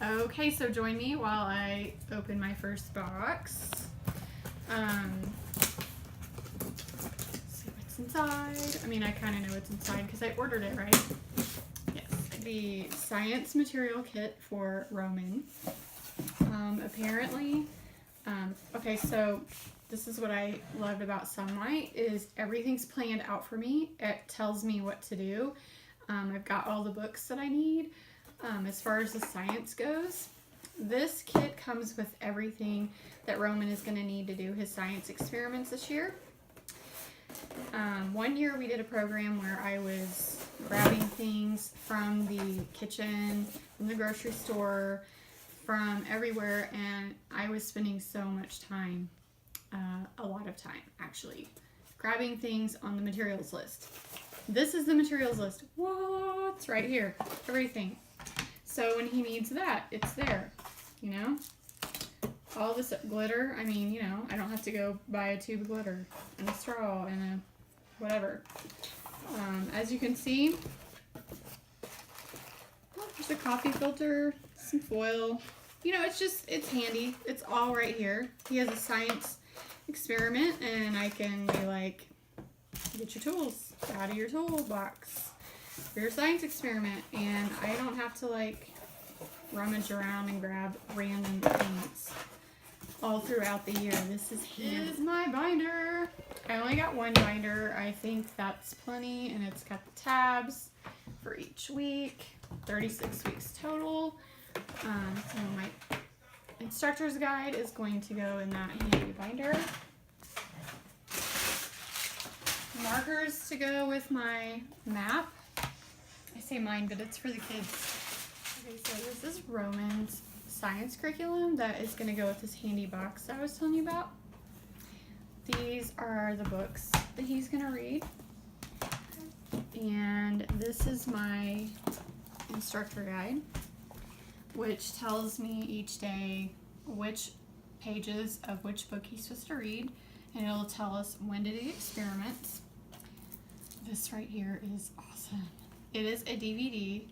Okay, so join me while I open my first box. Let's see what's inside. I mean, I kind of know what's inside because I ordered it, right? Yes. The science material kit for Roman. Apparently, okay, so this is what I loved about Sonlight is everything's planned out for me. It tells me what to do. I've got all the books that I need. As far as the science goes, this kit comes with everything that Roman is going to need to do his science experiments this year. One year we did a program where I was grabbing things from the kitchen, from the grocery store, from everywhere, and I was spending so much time, a lot of time actually, grabbing things on the materials list. This is the materials list. What's right here? Everything. So when he needs that, it's there, you know? All this glitter, I mean, you know, I don't have to go buy a tube of glitter and a straw and a whatever. As you can see, there's a coffee filter, some foil. You know, it's handy. It's all right here. He has a science experiment, and I can be like, get your tools out of your toolbox for your science experiment, and I don't have to like rummage around and grab random things all throughout the year. This is my binder. I only got one binder. I think that's plenty, and it's got the tabs for each week. 36 weeks total. So my instructor's guide is going to go in that handy binder. Markers to go with my map. I say mine, but it's for the kids. Okay, so this is Roman's science curriculum that is going to go with this handy box that I was telling you about. These are the books that he's going to read. And this is my instructor guide, which tells me each day which pages of which book he's supposed to read, and it'll tell us when to do experiments. This right here is awesome. It is a DVD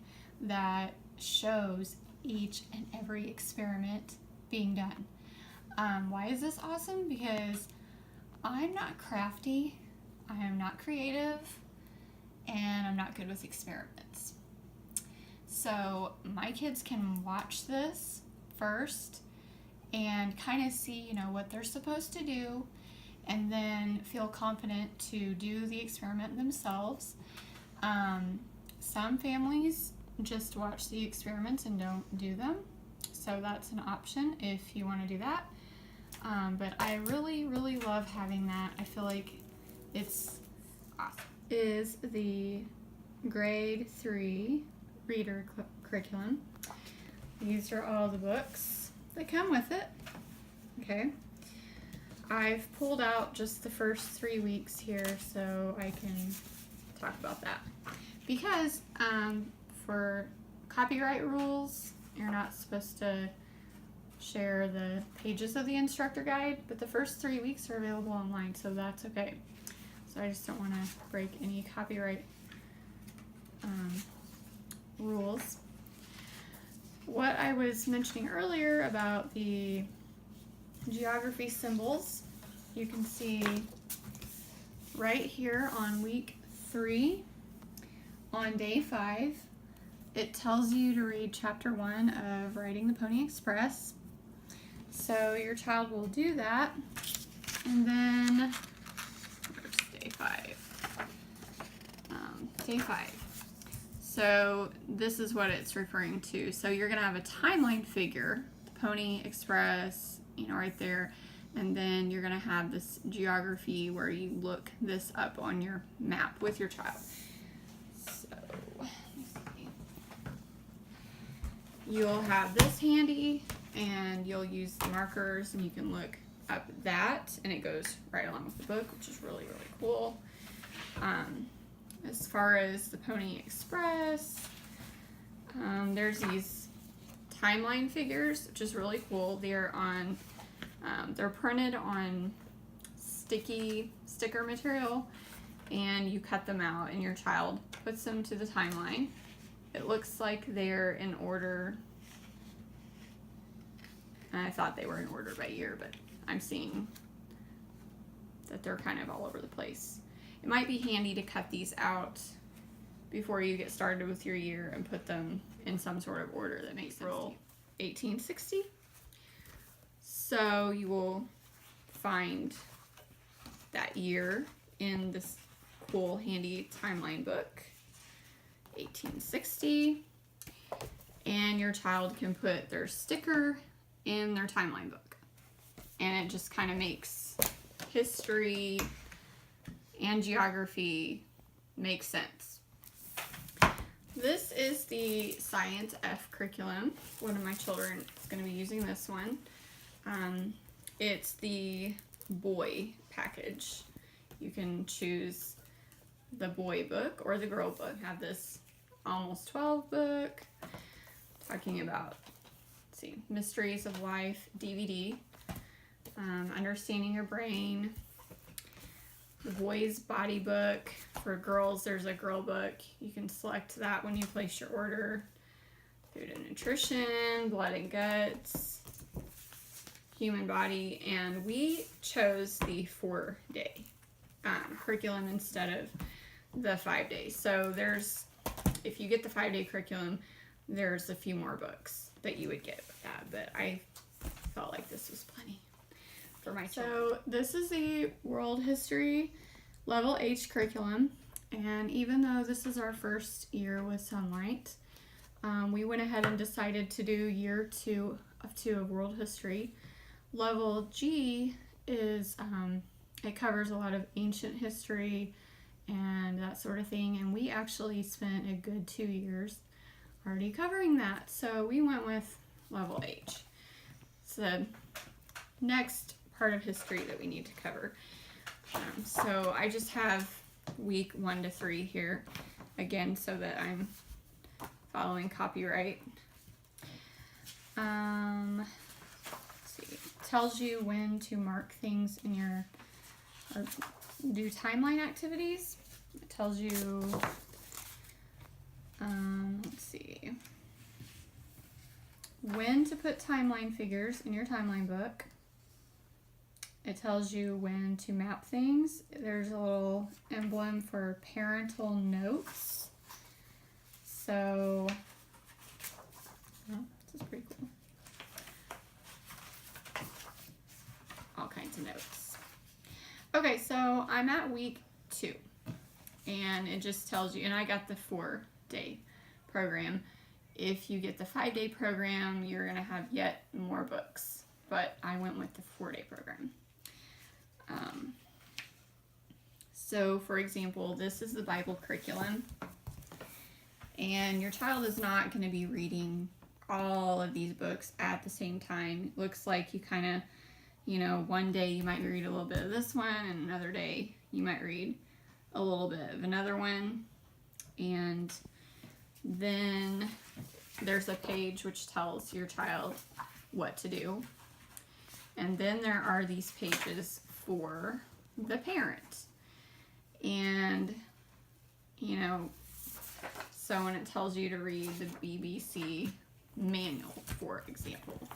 that shows each and every experiment being done. Why is this awesome? Because I'm not crafty, I am not creative, and I'm not good with experiments. So my kids can watch this first and kind of see, you know, what they're supposed to do, and then feel confident to do the experiment themselves. Some families just watch the experiments and don't do them, so that's an option if you want to do that. But I really, really love having that. I feel like it's awesome. Is the grade 3 reader curriculum. These are all the books that come with it. Okay. I've pulled out just the first 3 weeks here so I can talk about that. Because for copyright rules, you're not supposed to share the pages of the instructor guide, but the first 3 weeks are available online, so that's okay. So I just don't want to break any copyright rules. What I was mentioning earlier about the geography symbols, you can see right here on week 3, on day 5, it tells you to read chapter 1 of Riding the Pony Express. So your child will do that, and then where's day 5? Day 5. So this is what it's referring to. So you're going to have a timeline figure, Pony Express, you know, right there. And then you're going to have this geography where you look this up on your map with your child. So let me see. You'll have this handy, and you'll use the markers, and you can look up that, and it goes right along with the book, which is really, really cool. As far as the Pony Express, there's these timeline figures, which is really cool. They're on, they're printed on sticker material, and you cut them out, and your child puts them to the timeline. It looks like they're in order And I thought they were in order by year, but I'm seeing that they're kind of all over the place. It might be handy to cut these out before you get started with your year and put them in some sort of order that makes sense. April 1860. So you will find that year in this cool handy timeline book, 1860, and your child can put their sticker in their timeline book, and it just kind of makes history and geography make sense. This is the Science F curriculum. One of my children is going to be using this one. It's the boy package. You can choose the boy book or the girl book. I have this Almost 12 book talking about, let's see, Mysteries of Life DVD, Understanding Your Brain, the boys body book. For girls, there's a girl book. You can select that when you place your order. Food and Nutrition, Blood and Guts, Human Body, and we chose the 4-day curriculum instead of the 5 days. So there's, if you get the 5-day curriculum, there's a few more books that you would get with that, but I felt like this was plenty for my children. So this is the World History Level H curriculum, and even though this is our first year with Sonlight, we went ahead and decided to do year 2 of World History. Level G is, it covers a lot of ancient history and that sort of thing, and we actually spent a good 2 years already covering that, so we went with Level H. It's the next part of history that we need to cover. So I just have week 1 to 3 here, again, so that I'm following copyright. Let's see. It tells you when to mark things in your, or do timeline activities. It tells you, let's see, when to put timeline figures in your timeline book. It tells you when to map things. There's a little emblem for parental notes. So, oh, this is pretty cool. All kinds of notes. Okay, so I'm at week 2, and it just tells you, and I got the 4-day program. If you get the 5-day program, you're gonna have yet more books, but I went with the 4-day program. So for example, this is the Bible curriculum, and your child is not going to be reading all of these books at the same time. It looks like you kind of, you know, one day you might read a little bit of this one, and another day you might read a little bit of another one, and then there's a page which tells your child what to do, and then there are these pages for the parent. And, you know, so when it tells you to read the BBC manual, for example,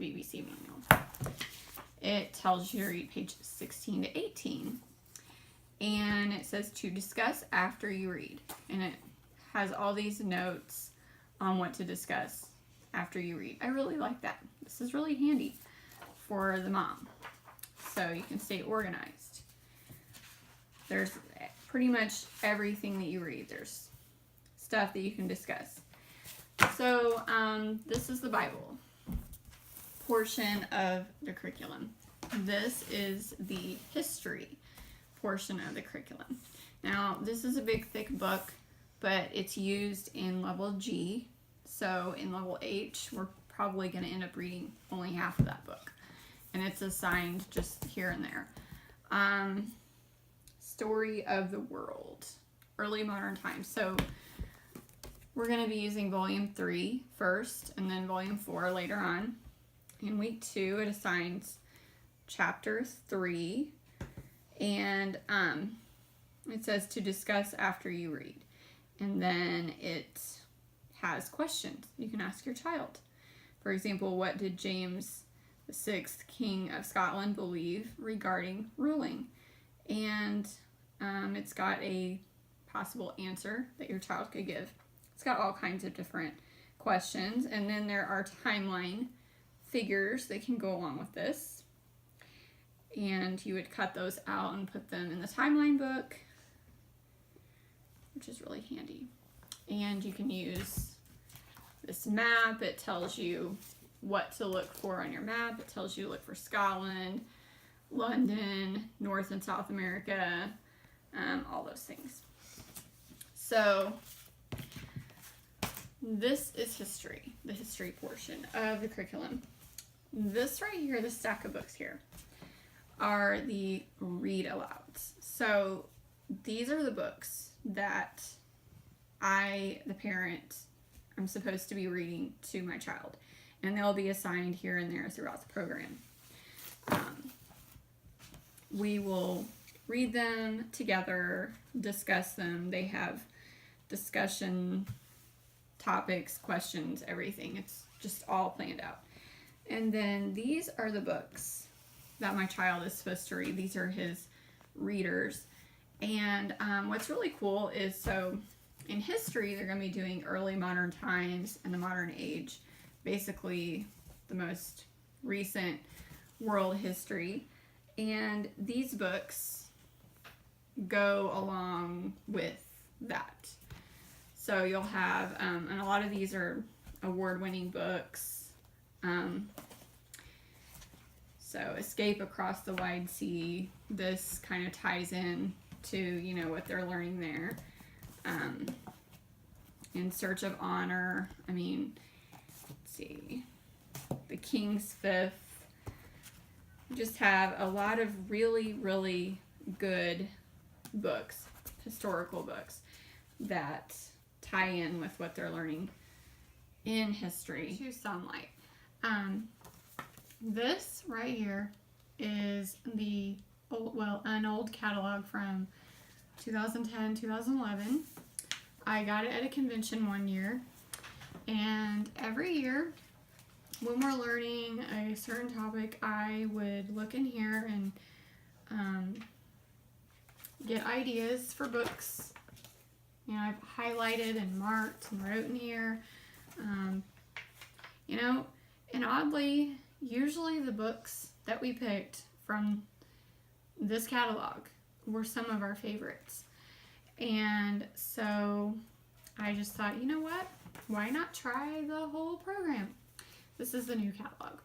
BBC manual, it tells you to read pages 16 to 18. And it says to discuss after you read. And it has all these notes on what to discuss after you read. I really like that. This is really handy for the mom, so you can stay organized. There's pretty much everything that you read. There's stuff that you can discuss. So this is the Bible portion of the curriculum. This is the history portion of the curriculum. Now, this is a big, thick book, but it's used in level G. So in level H, we're probably going to end up reading only half of that book. And it's assigned just here and there. Story of the World, Early Modern Times. So we're going to be using volume 3 first, and then volume 4 later on. In week 2, it assigns chapter 3, and it says to discuss after you read. And then it has questions you can ask your child. For example, what did James VI, King of Scotland, believe regarding ruling? And it's got a possible answer that your child could give. It's got all kinds of different questions, and then there are timeline figures that can go along with this. And you would cut those out and put them in the timeline book, which is really handy. And you can use this map. It tells you what to look for on your map. It tells you to look for Scotland, London, North and South America, all those things. So this is history, the history portion of the curriculum. This right here, this stack of books here, are the read alouds. So these are the books that I, the parent, I'm supposed to be reading to my child. And they'll be assigned here and there throughout the program. We will read them together, discuss them. They have discussion topics, questions, everything. It's just all planned out. And then these are the books that my child is supposed to read. These are his readers. And what's really cool is, so in history, they're going to be doing early modern times and the modern age, basically the most recent world history. And these books go along with that. So you'll have, and a lot of these are award-winning books. So Escape Across the Wide Sea, this kind of ties in to, you know, what they're learning there. In Search of Honor, I mean, let's see, The King's Fifth. We just have a lot of really, really good books, historical books, that tie in with what they're learning in history. To Sonlight. This right here is the an old catalog from 2010, 2011. I got it at a convention one year, and every year when we're learning a certain topic, I would look in here and get ideas for books. You know, I've highlighted and marked and wrote in here. You know, and oddly, usually the books that we picked from this catalog were some of our favorites. And so I just thought, you know what? Why not try the whole program? This is the new catalog.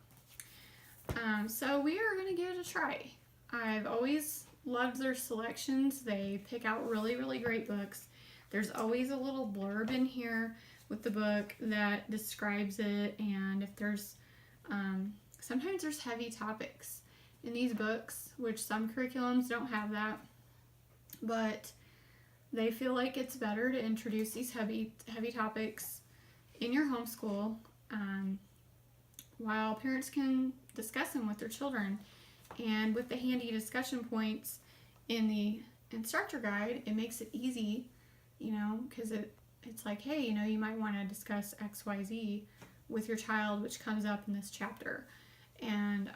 So we are going to give it a try. I've always loved their selections. They pick out really, really great books. There's always a little blurb in here with the book that describes it, and if there's sometimes there's heavy topics in these books, which some curriculums don't have that, but they feel like it's better to introduce these heavy topics in your homeschool, while parents can discuss them with their children. And with the handy discussion points in the instructor guide, it makes it easy, you know, because it's like, hey, you know, you might want to discuss XYZ with your child, which comes up in this chapter. And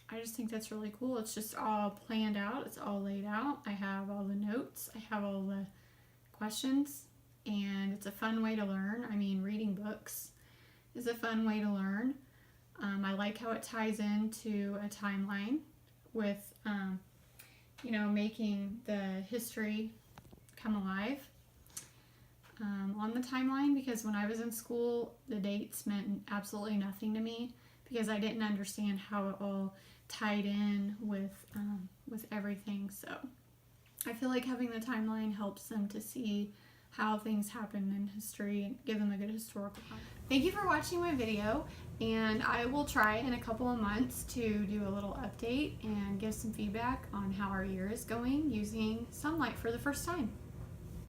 I just think that's really cool. It's just all planned out. It's all laid out. I have all the notes. I have all the questions. And it's a fun way to learn. I mean, reading books is a fun way to learn. I like how it ties into a timeline with, you know, making the history come alive on the timeline, because when I was in school, the dates meant absolutely nothing to me because I didn't understand how it all tied in with everything. So I feel like having the timeline helps them to see how things happen in history and give them a good historical context. Thank you for watching my video, and I will try in a couple of months to do a little update and give some feedback on how our year is going using Sonlight for the first time.